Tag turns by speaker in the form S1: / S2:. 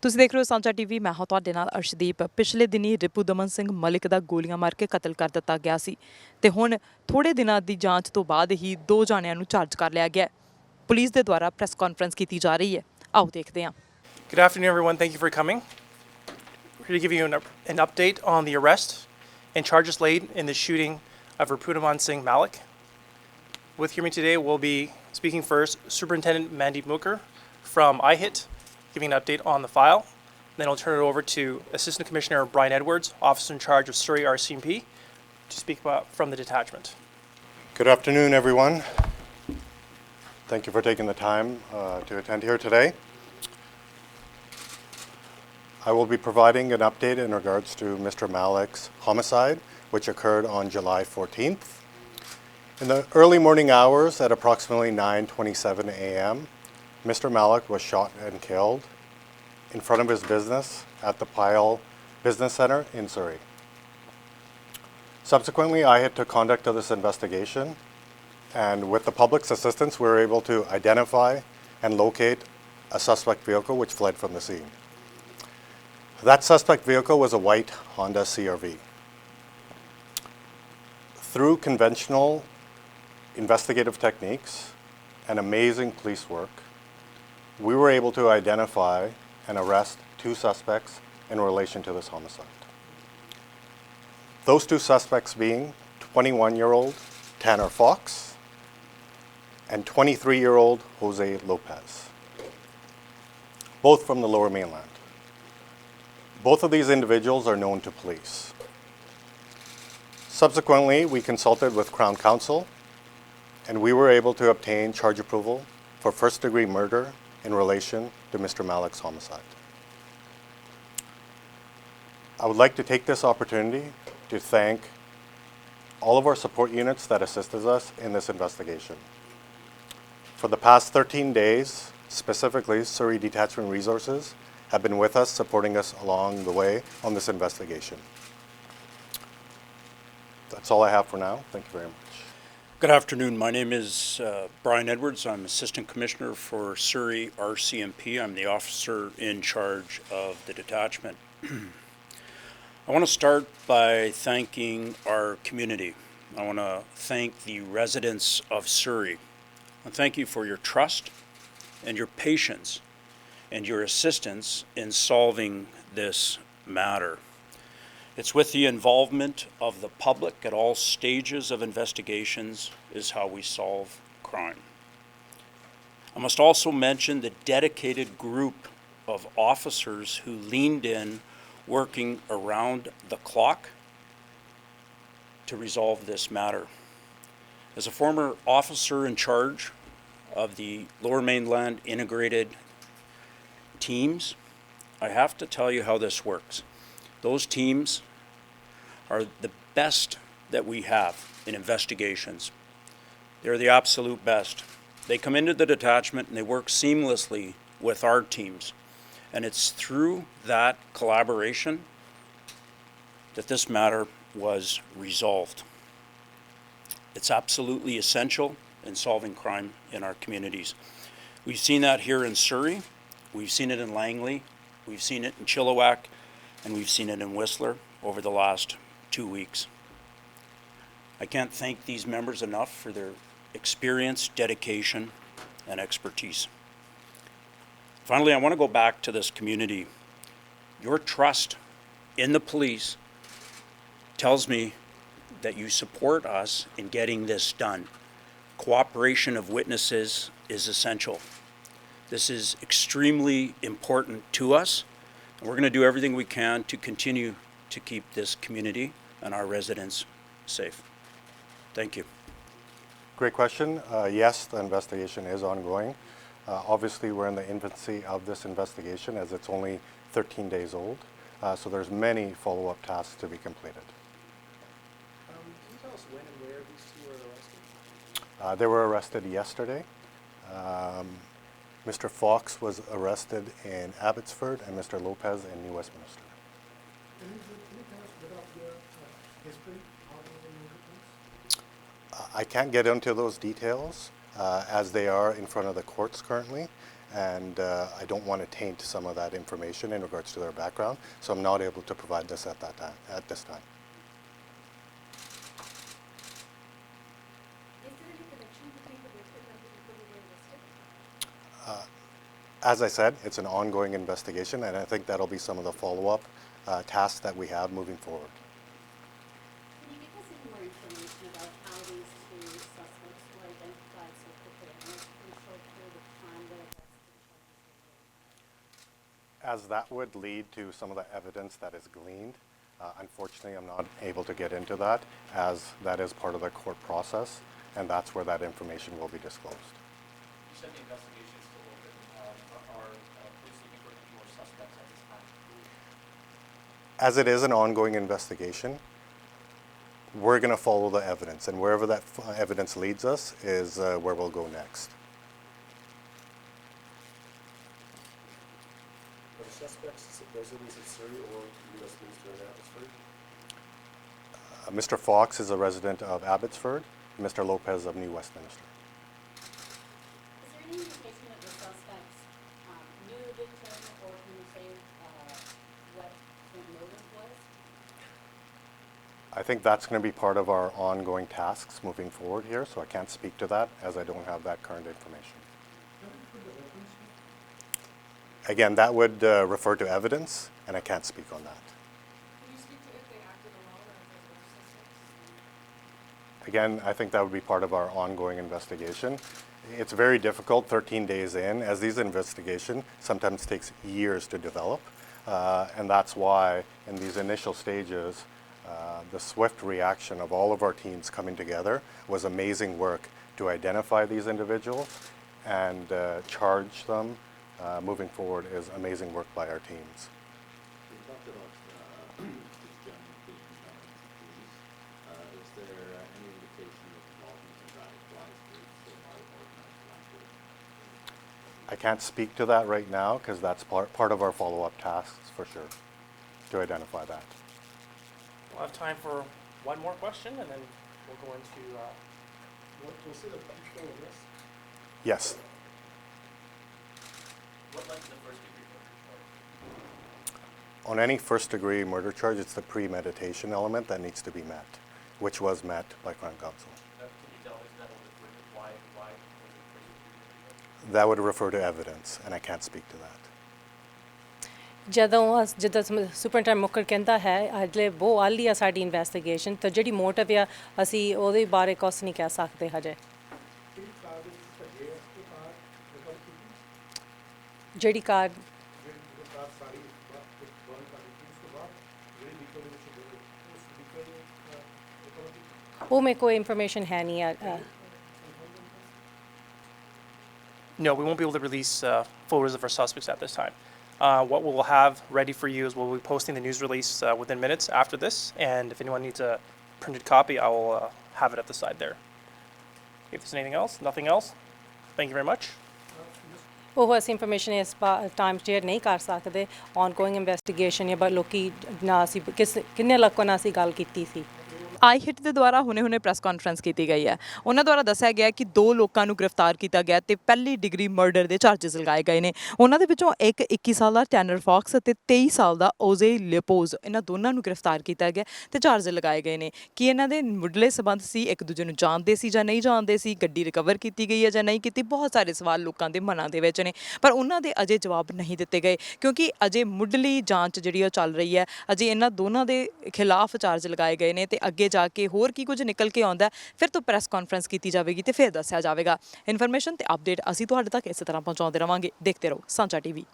S1: ਤੁਸੀਂ ਦੇਖ ਰਹੇ ਹੋ ਸਾਂਝਾ ਟੀਵੀ। ਮੈਂ ਹਾਂ ਤੁਹਾਡੇ ਨਾਲ ਅਰਸ਼ਦੀਪ। ਪਿਛਲੇ ਦਿਨੀ ਰਿਪੁਦਮਨ ਸਿੰਘ ਮਲਿਕ ਦਾ ਗੋਲੀਆਂ ਮਾਰ ਕੇ ਕਤਲ ਕਰ ਦਿੱਤਾ ਗਿਆ ਸੀ ਤੇ ਹੁਣ ਥੋੜੇ ਦਿਨਾਂ ਦੀ ਜਾਂਚ ਤੋਂ ਬਾਅਦ ਹੀ 2 ਜਾਣਿਆਂ ਨੂੰ ਚਾਰਜ ਕਰ ਲਿਆ ਗਿਆ। ਪੁਲਿਸ ਦੇ ਦੁਆਰਾ ਪ੍ਰੈਸ ਕਾਨਫਰੰਸ ਕੀਤੀ ਜਾ ਰਹੀ ਹੈ। ਆਓ ਦੇਖਦੇ ਹਾਂ।
S2: Good afternoon, everyone. Thank you for coming. We're here to give you an update on the arrest and charges laid in the shooting of Ripudaman Singh Malik. With me today will be speaking first Superintendent Mandeep Mooker from IHIT, giving an update on the file. Then I'll turn it over to Assistant Commissioner Brian Edwards, Officer in charge of Surrey RCMP, to speak about from the detachment.
S3: Good afternoon, everyone. Thank you for taking the time to attend here today. I will be providing an update in regards to Mr. Malik's homicide, which occurred on July 14th. In the early morning hours at approximately 9:27 a.m., Mr. Malik was shot and killed in front of his business at the Pyle Business Center in Surrey. Subsequently, I had to conduct of this investigation, and with the public's assistance, we were able to identify and locate a suspect vehicle which fled from the scene. That suspect vehicle was a white Honda CR-V. Through conventional investigative techniques and amazing police work, we were able to identify and arrest 2 suspects in relation to this homicide. Those 2 suspects being 21-year-old Tanner Fox and 23-year-old Jose Lopez, both from the Lower Mainland. Both of these individuals are known to police. Subsequently, we consulted with Crown Counsel, and we were able to obtain charge approval for first-degree murder in relation to Mr. Malik's homicide. I would like to take this opportunity to thank all of our support units that assisted us in this investigation. For the past 13 days, specifically, Surrey Detachment Resources have been with us, supporting us along the way on this investigation. That's all I have for now. Thank you very much.
S4: Good afternoon. My name is Brian Edwards. I'm Assistant Commissioner for Surrey RCMP. I'm the officer in charge of the detachment. I want to start by thanking our community. I want to thank the residents of Surrey. And thank you for your trust and your patience and your assistance in solving this matter. It's with the involvement of the public at all stages of investigations is how we solve crime. I must also mention the dedicated group of officers who leaned in, working around the clock to resolve this matter. As a former officer in charge of the Lower Mainland Integrated Teams, I have to tell you how this works. Those teams are the best that we have in investigations. They're the absolute best. They come into the detachment and they work seamlessly with our teams. And it's through that collaboration that this matter was resolved. It's absolutely essential in solving crime in our communities. We've seen that here in Surrey. We've seen it in Langley, we've seen it in Chilliwack, and we've seen it in Whistler over the last 2 weeks. I can't thank these members enough for their experience, dedication, and expertise. Finally, I want to go back to this community. Your trust in the police tells me that you support us in getting this done. Cooperation of witnesses is essential. This is extremely important to us, and we're going to do everything we can to continue to keep this community and our residents safe. Thank you.
S3: Great question. Yes, the investigation is ongoing. Obviously, we're in the infancy of this investigation as it's only 13 days old, so there's many follow-up tasks to be completed.
S2: Can you tell us when and where these 2 were arrested?
S3: They were arrested yesterday. Mr. Fox was arrested in Abbotsford and Mr. Lopez in New Westminster.
S5: Can you tell us a bit of their history? How did they make it?
S3: I can't get into those details as they are in front of the courts currently, and I don't want to taint some of that information in regards to their background, so I'm not able to provide this at this time.
S6: Is there any connection between the victim and the people who were arrested?
S3: As I said, it's an ongoing investigation, and I think that'll be some of the follow-up tasks that we have moving forward.
S6: Can you give us any more information about how these two suspects were identified so quickly in a pretty short period of time that arrested the
S3: As that would lead to some of the evidence that is gleaned, unfortunately, I'm not able to get into that, as that is part of the court process, and that's where that information will be disclosed.
S7: You said the investigation is still open. Are police looking for any more suspects at this time?
S3: As it is an ongoing investigation, we're going to follow the evidence, and wherever that evidence leads us is where we'll go next.
S5: Are the suspects residents of Surrey or Westminster and Abbotsford?
S3: Mr. Fox is a resident of Abbotsford, Mr. Lopez of New Westminster.
S6: Is there any indication that the suspects knew the victim or can you say what the motive was?
S3: I think that's going to be part of our ongoing tasks moving forward here, so I can't speak to that as I don't have that current information.
S5: How did you put the weapons?
S3: Again, that would refer to evidence, and I can't speak on that.
S6: Can you speak to if they acted alone or if there were suspects?
S3: Again, I think that would be part of our ongoing investigation. It's very difficult 13 days in, as these investigations sometimes takes years to develop, and that's why in these initial stages, the swift reaction of all of our teams coming together was amazing work to identify these individuals and charge them. Moving forward is amazing work by our teams.
S8: You talked about the general police. Is there any indication of involvement in radicalized groups or organized crime groups?
S3: I can't speak to that right now because that's part of our follow-up tasks for sure, to identify that.
S2: We'll have time for one more question, and then we'll go into.
S5: What was it a peaceful arrest?
S3: Yes.
S7: What led to the first degree murder charge?
S3: On any first-degree murder charge, it's the premeditation element that needs to be met, which was met by Crown Counsel.
S7: Can you tell us that a little bit why was it first degree murder?
S3: That would refer to evidence, and I can't speak to that.
S9: ਜਦੋਂ ਜਿੱਦਾਂ superintendent ਮੁਕਰ ਕਹਿੰਦਾ ਹੈ ਅਜਲੇ ਬਹੁਤ ਆਲੀ ਆ ਸਾਡੀ investigation ਤਾਂ ਜਿਹੜੀ ਮੋਟਿਵ ਆ ਅਸੀਂ ਉਹਦੇ ਬਾਰੇ ਕੁਝ ਨਹੀਂ ਕਹਿ ਸਕਦੇ ਹਜੇ
S5: ਕਿਹੜੀ ਕਾਰ ਦੇ ਵਿੱਚ ਭੱਜੇ ਉਸ ਤੋਂ ਕਾਰ ਰਿਕਵਰ ਕੀਤੀ
S9: ਜਿਹੜੀ ਕਾਰ
S5: ਜਿਹੜੀ ਕਾਰ ਸਾਰੀ ਬੰਦ ਕਰ ਦਿੱਤੀ ਉਸ ਤੋਂ ਬਾਅਦ ਜਿਹੜੀ ਵਹੀਕਲ ਦੇ ਵਿੱਚ ਗਏ ਉਸ ਵਹੀਕਲ ਨੂੰ ਰਿਕਵਰ ਕੀਤੀ
S9: ਉਹ ਮੇਰੇ ਕੋਲ ਇਨਫੋਰਮੇਸ਼ਨ ਹੈ ਨਹੀਂ ਆ
S2: No, we won't be able to release photos of our suspects at this time. What we will have ready for you is we'll be posting the news release within minutes after this, and if anyone needs a printed copy, I will have it at the side there. If there's anything else, nothing else, thank you very much.
S9: ਉਹ ਅਸੀਂ information ਇਸ time share ਨਹੀਂ ਕਰ ਸਕਦੇ ongoing investigation ਜਾਂ ਲੋਕੀ ਨਾ ਅਸੀਂ ਕਿੰਨੇ ਲੋਕਾਂ ਨਾਲ ਅਸੀਂ ਗੱਲ ਕੀਤੀ ਸੀ
S1: ਆਈ ਹਿੱਟ ਦੇ ਦੁਆਰਾ ਹੁਣੇ ਪ੍ਰੈਸ ਕਾਨਫਰੰਸ ਕੀਤੀ ਗਈ ਹੈ ਉਹਨਾਂ ਦੁਆਰਾ ਦੱਸਿਆ ਗਿਆ ਕਿ 2 ਲੋਕਾਂ ਨੂੰ ਗ੍ਰਿਫਤਾਰ ਕੀਤਾ ਗਿਆ ਤੇ ਪਹਿਲੀ ਡਿਗਰੀ ਮਰਡਰ ਦੇ ਚਾਰजेस ਲਗਾਏ ਗਏ ਨੇ ਉਹਨਾਂ ਦੇ ਵਿੱਚੋਂ ਇੱਕ 21 ਸਾਲ ਦਾ ਟੈਨਰ ਫੌਕਸ ਅਤੇ 23 ਸਾਲ ਦਾ ਓਜ਼ੇ ਲਿਪੋਜ਼ ਇਹਨਾਂ ਦੋਨਾਂ ਨੂੰ ਗ੍ਰਿਫਤਾਰ ਕੀਤਾ ਗਿਆ ਤੇ ਚਾਰजेस ਲਗਾਏ ਗਏ ਨੇ ਕਿ ਇਹਨਾਂ ਦੇ ਮੁੱਢਲੇ ਸਬੰਧ ਸੀ ਇੱਕ ਦੂਜੇ ਨੂੰ ਜਾਣਦੇ ਸੀ ਜਾਂ ਨਹੀਂ ਜਾਣਦੇ ਸੀ ਗੱਡੀ ਰਿਕਵਰ ਕੀਤੀ ਗਈ ਹੈ ਜਾਂ ਨਹੀਂ ਕੀਤੀ ਬਹੁਤ ਸਾਰੇ ਸਵਾਲ ਲੋਕਾਂ ਦੇ ਮਨਾਂ ਦੇ ਵਿੱਚ ਨੇ ਪਰ ਉਹਨਾਂ ਦੇ ਅਜੇ ਜਵਾਬ ਨਹੀਂ ਦਿੱਤੇ ਗਏ ਕਿਉਂਕਿ ਅਜੇ ਮੁੱਢਲੀ ਜਾਂਚ ਜਿਹੜੀ ਉਹ ਚੱਲ ਰਹੀ ਹੈ ਅਜੇ ਇਹਨਾਂ ਦੋਨਾਂ ਦੇ ਖਿਲਾਫ ਚਾਰਜ ਲਗਾਏ ਗਏ ਨੇ ਤੇ ਅੱਗੇ ਜਾ ਕੇ ਹੋਰ ਕੀ ਕੁਝ ਨਿਕਲ ਕੇ ਆਉਂਦਾ ਫਿਰ ਤੋਂ ਪ੍ਰੈਸ ਕਾਨਫਰੰਸ ਕੀਤੀ ਜਾਵੇਗੀ ਤੇ ਫਿਰ ਦੱਸਿਆ ਜਾਵੇਗਾ ਇਨਫੋਰਮੇਸ਼ਨ ਤੇ ਅਪਡੇਟ ਅਸੀਂ ਤੁਹਾਡੇ ਤੱਕ ਇਸੇ ਤਰ੍ਹਾਂ ਪਹੁੰਚਾਉਂਦੇ ਰਵਾਂਗੇ ਦੇਖਦੇ ਰਹੋ ਸਾਂਝਾ ਟੀਵੀ